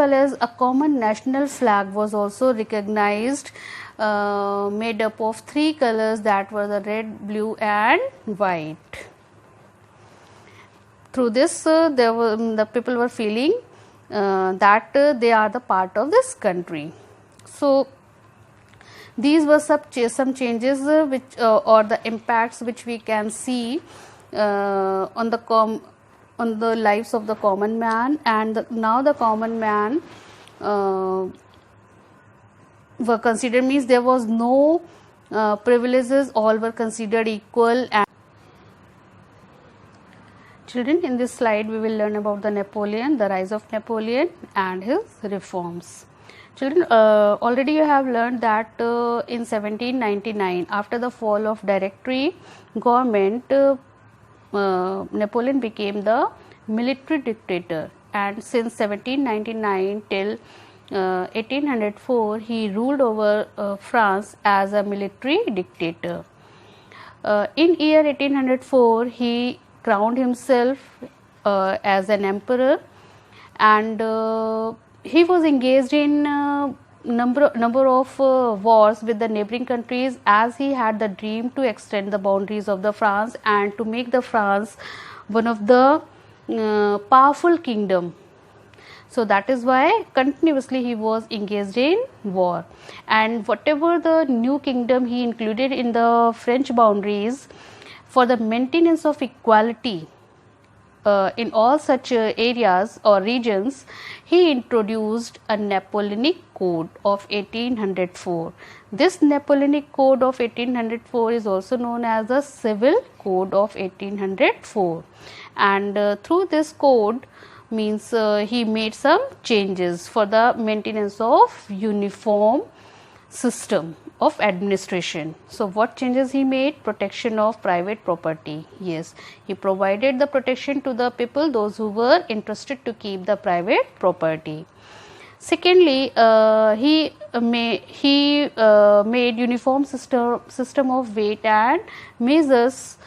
well as a common national flag was also recognized, made up of 3 colors, that were the red, blue and white. Through this, the people were feeling that they are the part of this country. So these were some changes which or the impacts which we can see on the lives of the common man. And now the common man were considered, means there was no privileges, all were considered equal. And children, in this slide we will learn about the Napoleon, the rise of Napoleon and his reforms. Children, already you have learned that in 1799, after the fall of Directory government, Napoleon became the military dictator, and since 1799 till 1804 he ruled over France as a military dictator. In year 1804 he crowned himself as an emperor, and he was engaged in number of wars with the neighboring countries, as he had the dream to extend the boundaries of the France and to make the France one of the powerful kingdom. So that is why continuously he was engaged in war, and whatever the new kingdom he included in the French boundaries, for the maintenance of equality in all such areas or regions, he introduced a Napoleonic Code of 1804. This Napoleonic Code of 1804 is also known as the Civil Code of 1804, and through this code, means he made some changes for the maintenance of uniform system of administration. So what changes he made? Protection of private property. Yes, he provided the protection to the people, those who were interested to keep the private property. Secondly, he made uniform system of weight and measures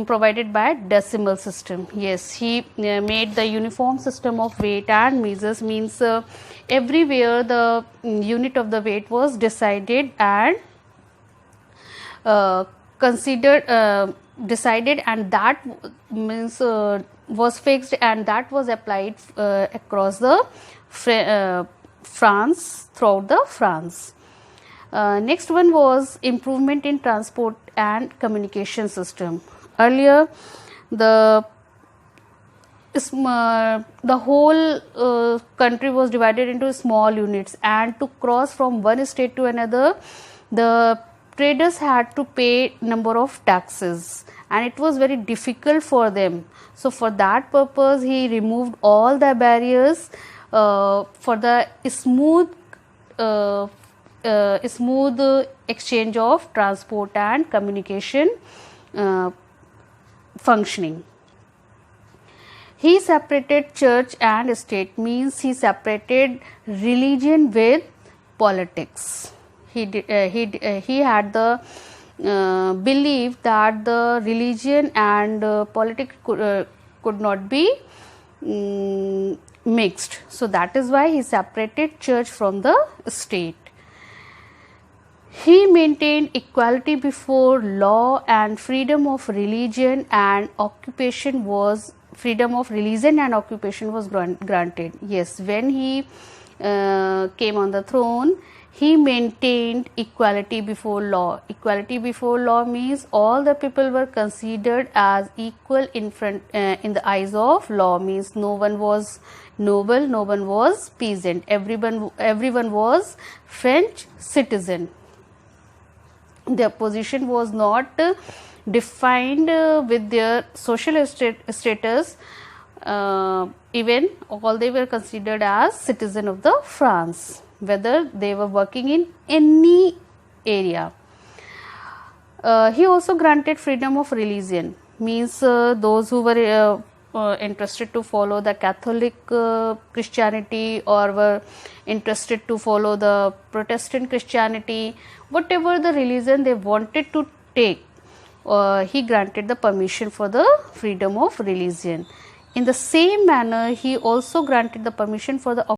provided by decimal system. Yes, he made the uniform system of weight and measures, means everywhere the unit of the weight was decided and decided, and that means was fixed, and that was applied across the France, throughout the France. Next one was improvement in transport and communication system. Earlier, the whole country was divided into small units, and to cross from one state to another, the traders had to pay number of taxes, and it was very difficult for them. So for that purpose, he removed all the barriers for the smooth exchange of transport and communication functioning. He separated church and state, means he separated religion with politics. He had the belief that the religion and politics could not be mixed. So that is why he separated church from the state. He maintained equality before law, and freedom of religion and occupation was granted. Yes, when he came on the throne, he maintained equality before law. Equality before law means all the people were considered as equal in the eyes of law, means no one was noble, no one was peasant, everyone was French citizen. Their position was not defined with their social status, even all they were considered as citizen of the France, whether they were working in any area. He also granted freedom of religion, means those who were interested to follow the Catholic Christianity, or were interested to follow the Protestant Christianity, whatever the religion they wanted to take, he granted the permission for the freedom of religion. In the same manner, he also granted the permission for the